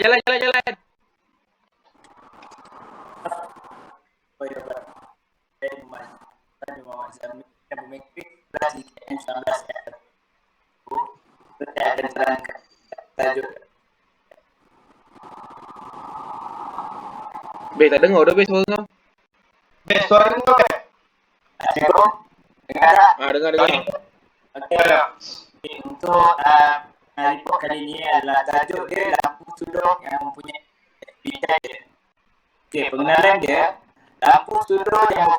Jalan. Oh ya Pak, saya Muhammad Zamir yang memiliki kelas IKN 19 saya akan terangkan tajuk. Be, tak dengar dah be suara kau. Be, suara kau kan? Assalamualaikum. Dengar tak? Dengar. Okey. Untuk report kali ini adalah tajuk dia lampu sudut yang mempunyai speed charger. Okey, pengenalan dia, lampu sudut yang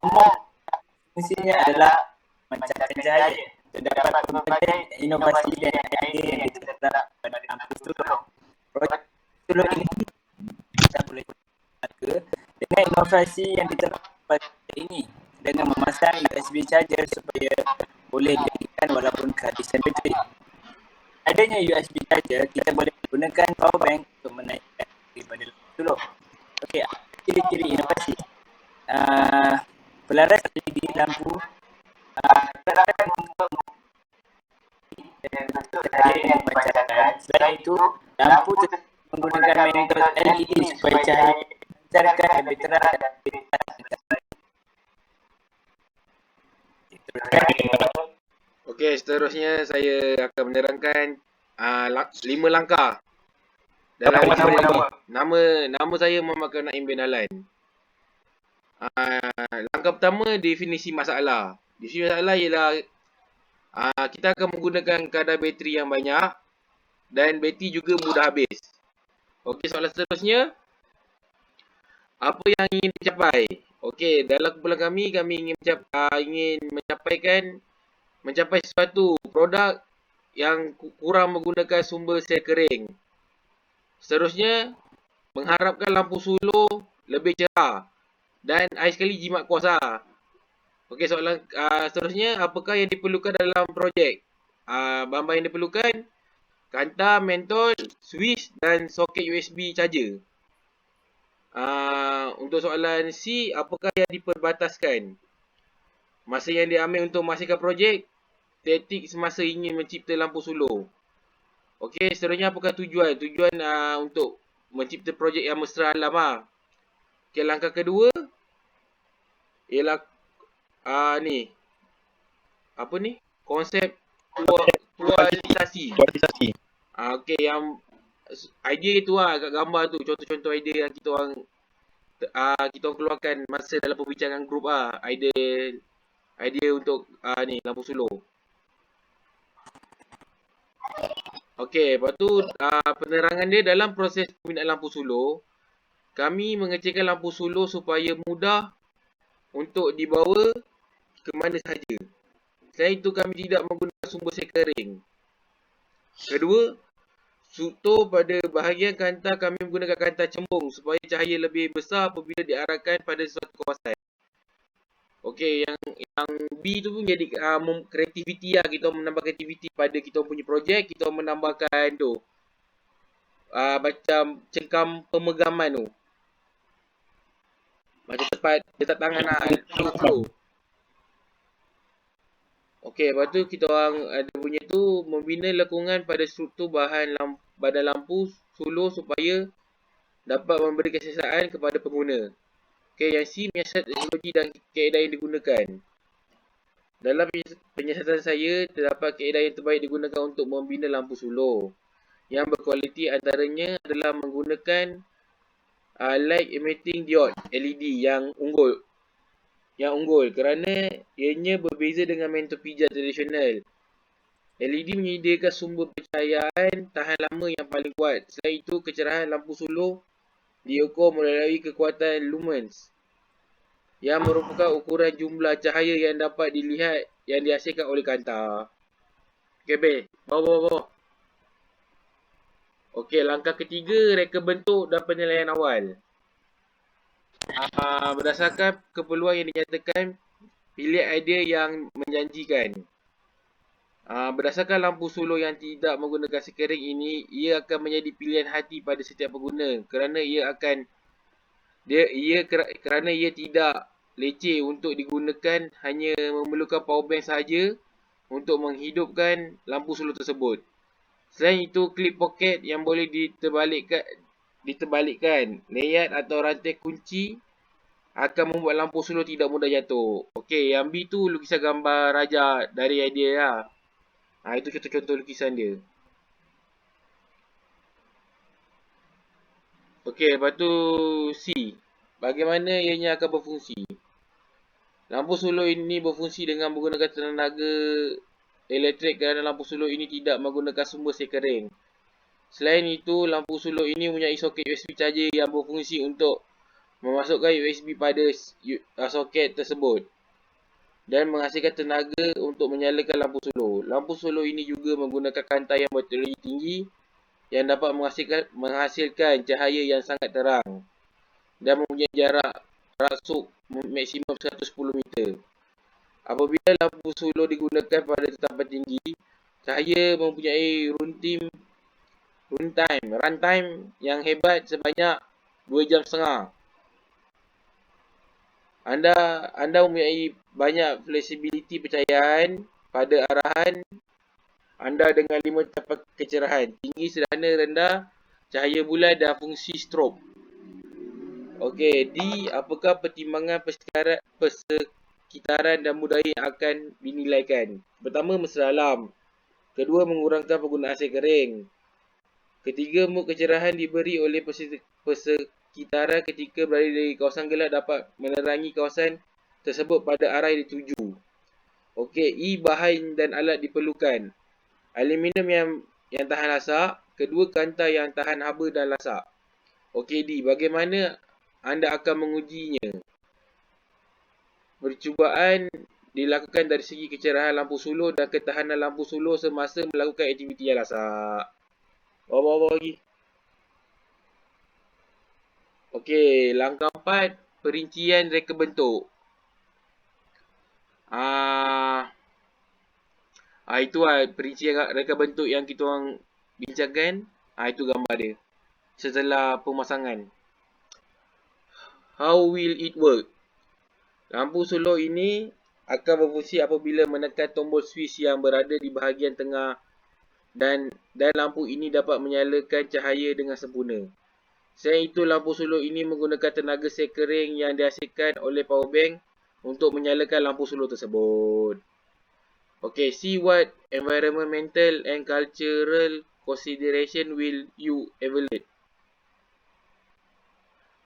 umum fungsinya adalah memancarkan cahaya. Terdapat pelbagai inovasi dan idea yang ditetapkan pada lampu sudut. Projek sudut ini kita boleh ke dengan inovasi yang ditetapkan pada ini dengan memasang USB charger supaya boleh diaktifkan walaupun kehabisan bateri. Adanya USB charger, kita boleh gunakan power bank untuk menaikkan daripada lampu sudut. Okey, ciri-ciri inovasi. Pelaras LED lampu terdapat untuk cahaya yang dipancarkan. Selain itu, lampu menggunakan mantle LED supaya cahaya dipancarkan lebih terang dan lebih Okey, seterusnya saya akan menerangkan 5 langkah dalam nama saya Muhammad Naim bin Alan. Langkah pertama, definisi masalah. Definisi masalah ialah kita akan menggunakan kadar bateri yang banyak dan bateri juga mudah habis. Okey, soalan seterusnya, apa yang ingin dicapai? Okey, dalam kumpulan kami ingin mencapai sesuatu produk yang kurang menggunakan sumber sel kering. Seterusnya, mengharapkan lampu suluh lebih cerah dan air sekali jimat kuasa. Okey, soalan seterusnya, apakah yang diperlukan dalam projek? Bahan-bahan yang diperlukan, kantar, mentol, switch dan soket USB charger. Untuk soalan C, apakah yang diperbataskan? Masa yang diambil untuk memastikan projek, taktik semasa ingin mencipta lampu suluh. Okey, seterusnya apakah tujuan? Tujuan untuk mencipta projek yang mesra alam. Okey, langkah kedua ialah konsep kualitisasi. Okey, yang idea tu kat gambar tu, contoh-contoh idea yang kita orang keluarkan masa dalam perbincangan grup idea untuk lampu suluh. Okey, lepas tu penerangan dia dalam proses pembinaan lampu suluh, kami mengecilkan lampu suluh supaya mudah untuk dibawa ke mana sahaja. Selain itu, kami tidak menggunakan sumber sel kering. Kedua, struktur pada bahagian kantar kami menggunakan kantar cembung supaya cahaya lebih besar apabila diarahkan pada suatu kawasan. Okey, yang B tu pun jadi kreativiti lah. Kita menambah kreativiti pada kita punya projek. Kita menambahkan tu macam cengkam pemegaman tu, macam tempat letak tangan flow. Okey, lepas tu kita orang ada punya tu membina lekungan pada struktur badan lampu suluh supaya dapat memberi keselesaan kepada pengguna. Okey, yang C, menyiasat teknologi dan kaedah yang digunakan. Dalam penyiasatan saya, terdapat kaedah yang terbaik digunakan untuk membina lampu suluh. Yang berkualiti antaranya adalah menggunakan light emitting diode LED yang unggul kerana ianya berbeza dengan mentol pijat tradisional. LED menyediakan sumber pencahayaan tahan lama yang paling kuat. Selain itu, kecerahan lampu suluh diukur melalui kekuatan lumens yang merupakan ukuran jumlah cahaya yang dapat dilihat yang dihasilkan oleh kantar. Okey, baik. Bawa. Okey, langkah ketiga, reka bentuk dan penilaian awal. Berdasarkan keperluan yang dinyatakan, pilih idea yang menjanjikan. Berdasarkan lampu suluh yang tidak menggunakan sel kering ini, ia akan menjadi pilihan hati pada setiap pengguna kerana ia tidak leceh untuk digunakan, hanya memerlukan power bank sahaja untuk menghidupkan lampu suluh tersebut. Selain itu, klip poket yang boleh diterbalikkan. Layar atau rantai kunci akan membuat lampu slow tidak mudah jatuh. Okey, yang B tu lukisan gambar raja dari idea lah. Itu contoh-contoh lukisan dia. Okey, lepas tu C. Bagaimana ianya akan berfungsi? Lampu slow ini berfungsi dengan menggunakan tenaga elektrik kerana lampu slow ini tidak menggunakan sumber sekering. Selain itu, lampu slow ini mempunyai soket USB charger yang berfungsi untuk memasukkan USB pada soket tersebut dan menghasilkan tenaga untuk menyalakan lampu slow. Lampu slow ini juga menggunakan kantai yang berteknologi tinggi yang dapat menghasilkan cahaya yang sangat terang dan mempunyai jarak rasuk maksimum 110 meter. Apabila lampu slow digunakan pada tetapan tinggi, cahaya mempunyai runtime yang hebat sebanyak 2 jam setengah. Anda mempunyai banyak fleksibiliti pencahayaan pada arahan anda dengan 5 tahapan kecerahan: tinggi, sederhana, rendah, cahaya bulan dan fungsi strobe. Okey, D. Apakah pertimbangan persekitaran dan budaya yang akan dinilaikan? Pertama, mesra alam. Kedua, mengurangkan penggunaan air kering. Ketiga, mood kecerahan diberi oleh persekitaran ketika berada di kawasan gelap dapat menerangi kawasan tersebut pada arah yang dituju. Okey, E. Bahan dan alat diperlukan. Aluminium yang tahan lasak. Kedua, kantai yang tahan haba dan lasak. Okey, D. Bagaimana anda akan mengujinya? Percubaan dilakukan dari segi kecerahan lampu slow dan ketahanan lampu slow semasa melakukan aktiviti yang lasak. Bawah-bawah lagi. Okey, langkah 4, perincian reka bentuk. Itu perincian reka bentuk yang kita orang bincangkan. Itu gambar dia setelah pemasangan. How will it work? Lampu slow ini akan berfungsi apabila menekan tombol switch yang berada di bahagian tengah dan lampu ini dapat menyalakan cahaya dengan sempurna. Selain itu, lampu slow ini menggunakan tenaga sekering yang dihasilkan oleh power bank untuk menyalakan lampu slow tersebut. Okay, see what environmental and cultural consideration will you evaluate?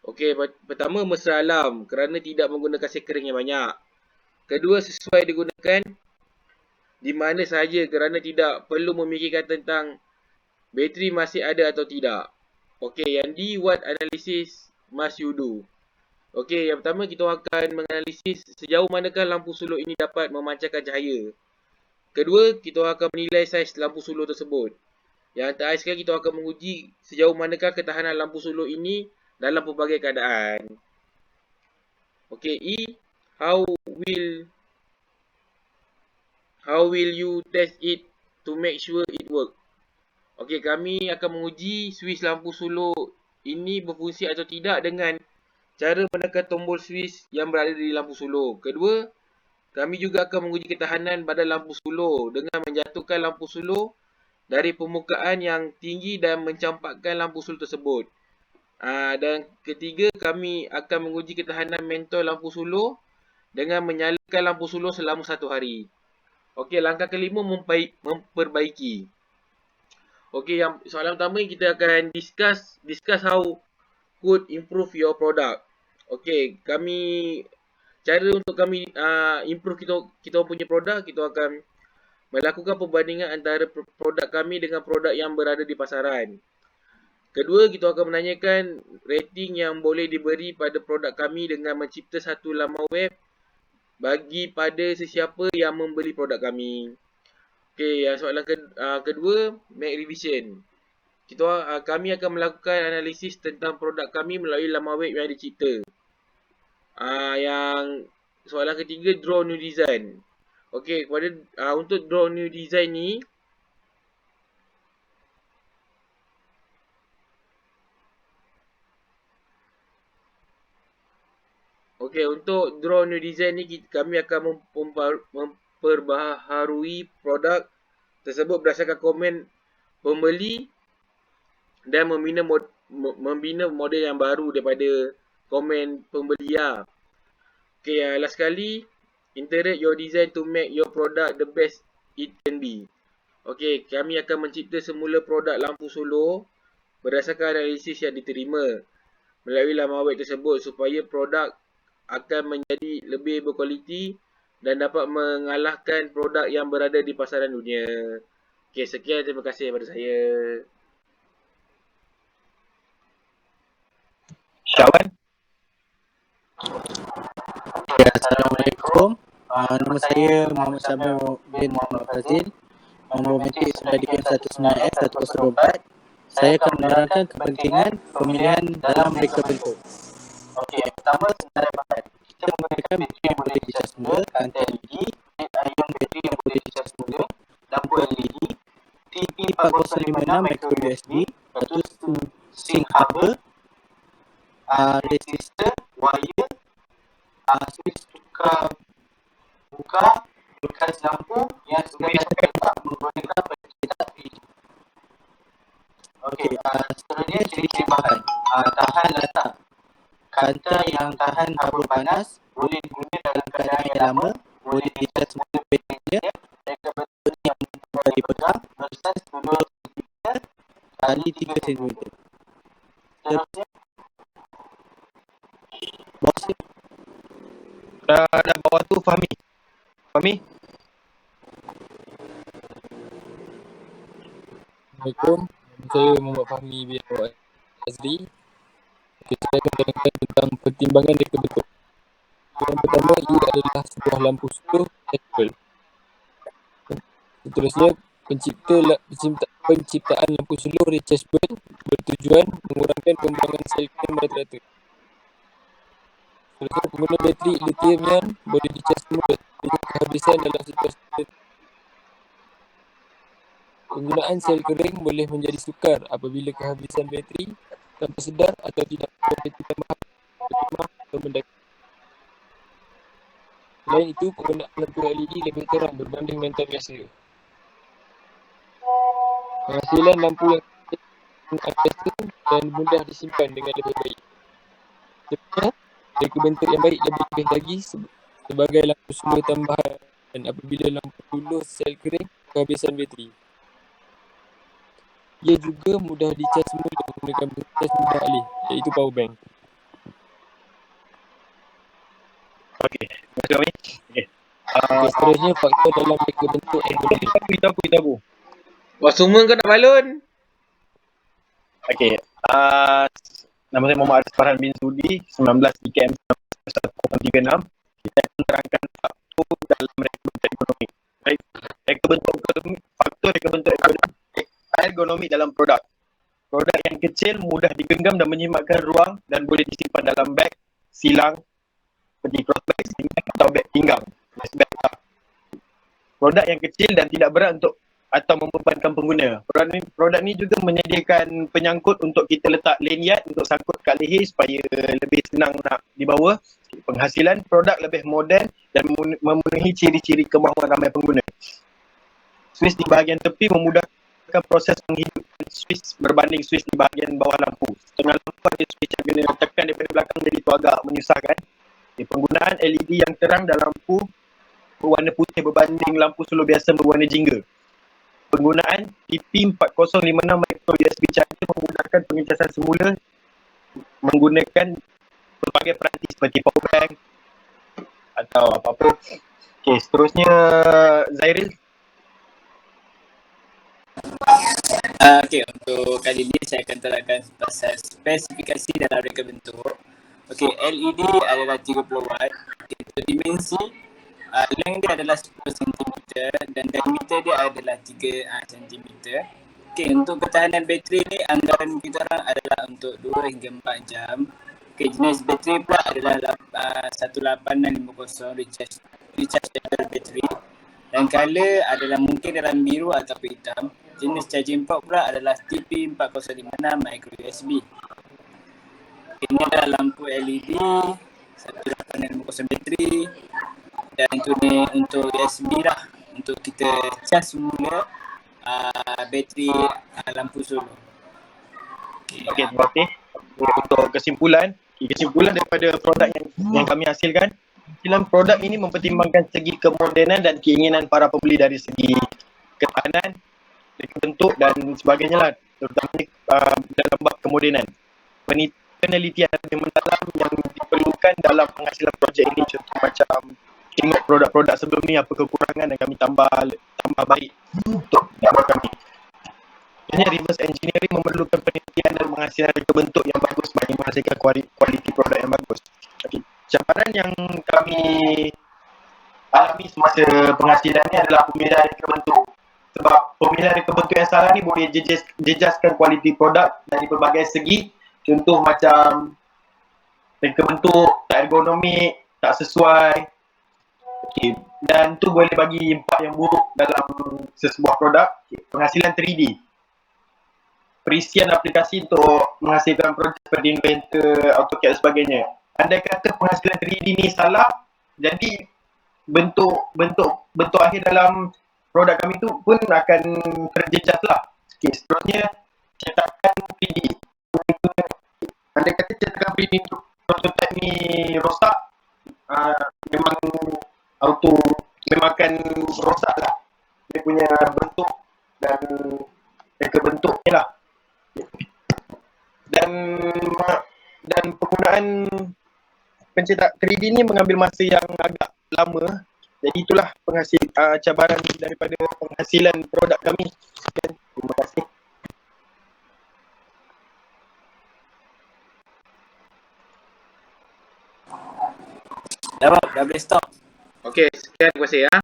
Okey, pertama, mesra alam kerana tidak menggunakan sekering yang banyak. Kedua, sesuai digunakan di mana sahaja kerana tidak perlu memikirkan tentang bateri masih ada atau tidak. Okey, yang D, what analysis must you do? Okey, yang pertama kita akan menganalisis sejauh manakah lampu slow ini dapat memancarkan cahaya. Kedua, kita akan menilai saiz lampu slow tersebut. Yang terakhir sekali, kita akan menguji sejauh manakah ketahanan lampu slow ini dalam pelbagai keadaan. Okey, E, how will you test it to make sure it work? Okey, kami akan menguji switch lampu slow ini berfungsi atau tidak dengan cara menekan tombol switch yang berada di lampu slow. Kedua, kami juga akan menguji ketahanan badan lampu slow dengan menjatuhkan lampu slow dari permukaan yang tinggi dan mencampakkan lampu slow tersebut. Dan ketiga, kami akan menguji ketahanan mentol lampu slow dengan menyalakan lampu slow selama 1 hari. Okey, langkah kelima, memperbaiki. Okey, yang soalan pertama kita akan discuss how could improve your product. Okey, cara untuk kami improve kita punya produk, kita akan melakukan perbandingan antara produk kami dengan produk yang berada di pasaran. Kedua, kita akan menanyakan rating yang boleh diberi pada produk kami dengan mencipta satu laman web bagi pada sesiapa yang membeli produk kami. Okey, soalan kedua, make revision. Kami akan melakukan analisis tentang produk kami melalui laman web yang dicipta. Yang soalan ketiga, draw new design. Okey, untuk draw new design ni, untuk draw new design ni kami akan memperbaharui produk tersebut berdasarkan komen pembeli dan membina model yang baru daripada komen pembeli lah. Okay, last sekali, iterate your design to make your product the best it can be. Okay, kami akan mencipta semula produk lampu solar berdasarkan analisis yang diterima melalui laman web tersebut supaya produk akan menjadi lebih berkualiti dan dapat mengalahkan produk yang berada di pasaran dunia. Okay, sekian, terima kasih daripada saya. Syawan. Ya, Assalamualaikum. Nama saya Muhammad Syamil bin Muhammad Fazil. Nombor metik sudah dikirim 19F104. Saya akan menerangkan kepentingan pemilihan dalam reka bentuk. Okey, yang pertama senarai bahan. Kita menggunakan bateri yang boleh dicas semula, kantor LED, ion bateri yang boleh dicas semula, lampu LED, TP4056 micro USB, lepas tu sink hubber, resistor, wire, switch tukar buka, bekas lampu yang sudah terletak menggunakan pencetak LED. Okey, seterusnya ciri-ciri bahan. Tahan letak. Kaunter yang tahan kabel panas, boleh digunakan dalam keadaan yang lama, boleh dicas semula baterinya, reka bentuk yang mudah dipegang, besar 10 cm kali 3 cm. Seterusnya, Dan bawah tu Fahmi. Fahmi? Assalamualaikum, saya Muhammad Fahmi bin Azri. Saya akan terangkan tentang pertimbangan reka bentuk. Yang pertama, ia adalah sebuah lampu solar detachable. Seterusnya, penciptaan lampu solar rechargeable bertujuan mengurangkan pembuangan sel krem rata-rata. Seterusnya, pengguna bateri lithium ion boleh dicas semula dengan kehabisan dalam situasi. Penggunaan sel kering boleh menjadi sukar apabila kehabisan bateri tanpa sedar atau tidak bateri tambahan atau mendadak. Selain itu, penggunaan lampu LED lebih terang berbanding lantern biasa. Penghasilan lampu yang biasa dan mudah disimpan dengan lebih baik. Sebenarnya, reka bentuk yang baik lebih lagi sebagai lampu solar tambahan dan apabila lampu solar sel kering kehabisan bateri. Ia juga mudah dicas semula menggunakan cas mudah alih, iaitu power bank. Okey, terima kasih Fahmi. Okey. Seterusnya, faktor dalam reka bentuk ergonomik. Kita. Wah, semua kau nak balon? Okey. Nama saya Muhammad Aris Farhan bin Sudi, 19 IKM 1036. Kita akan menerangkan faktor dalam reka bentuk ekonomi. Baik, faktor reka bentuk ergonomi dalam produk. Produk yang kecil, mudah digenggam dan menyimatkan ruang dan boleh disimpan dalam beg, silang, seperti crossbag, atau beg pinggang. Produk yang kecil dan tidak berat untuk atau membebankan pengguna. Produk ni juga menyediakan penyangkut untuk kita letak lanyard untuk sangkut kat leher supaya lebih senang nak dibawa. Penghasilan produk lebih moden dan memenuhi ciri-ciri kemahuan ramai pengguna. Switch di bahagian tepi memudahkan proses menghidupkan switch berbanding switch di bahagian bawah lampu. Setengah lampu ada switch yang kena tekan daripada belakang, jadi itu agak menyusahkan. Penggunaan LED yang terang dan lampu berwarna putih berbanding lampu solar biasa berwarna jingga. Penggunaan TP4056 micro USB charger memudahkan pengecasan semula menggunakan pelbagai peranti seperti power bank atau apa-apa. Okey, seterusnya Zairil. Okey, untuk kali ini saya akan terangkan pasal spesifikasi dalam reka bentuk. Okey, LED adalah 30 watt. Untuk dimensi, length dia adalah 10 cm dan diameter dia adalah 3 cm. Okey, untuk ketahanan bateri ni anggaran kita orang adalah untuk 2 hingga 4 jam. Okey, jenis bateri pula adalah 18650 rechargeable bateri. Dan color adalah mungkin dalam biru atau hitam. Jenis charging port pula adalah TP4056 micro USB. Ini adalah lampu LED 18650 bateri. Dan untuk USB lah, untuk kita cas semula bateri lampu solar. Okey, terima kasih. Untuk kesimpulan daripada produk yang kami hasilkan, produk ini mempertimbangkan segi kemodenan dan keinginan para pembeli dari segi ketahanan, bentuk dan sebagainya lah, terutama dalam bab kemodenan. Penelitian yang mendalam yang diperlukan dalam penghasilan projek ini, contoh macam tengok produk-produk sebelum ni apa kekurangan dan kami tambah baik untuk produk kami. Sebenarnya reverse engineering memerlukan penelitian dan menghasilkan reka bentuk yang bagus bagi menghasilkan kualiti produk yang bagus. Okay. Cabaran yang kami alami semasa penghasilan ni adalah pemilihan reka bentuk. Sebab pemilihan reka bentuk yang salah ni boleh jejaskan kualiti produk dari pelbagai segi. Contoh macam reka bentuk tak ergonomik, tak sesuai. Okay. Dan tu boleh bagi impak yang buruk dalam sesebuah produk. Okay. Penghasilan 3D. Perisian aplikasi untuk menghasilkan projek seperti Inventor, AutoCAD dan sebagainya. Andai kata penghasilan 3D ni salah, jadi bentuk akhir dalam produk kami tu pun akan terjejas lah. Okay, seterusnya cetakan 3D. Andai kata cetakan 3D untuk prototype ni rosak, memang akan rosak lah dia punya bentuk dan reka bentuknya lah. Dan penggunaan pencetak 3D ni mengambil masa yang agak lama. Jadi itulah cabaran daripada penghasilan produk kami. Terima kasih. Dah boleh stop. Okey, sekian, terima kasih ya.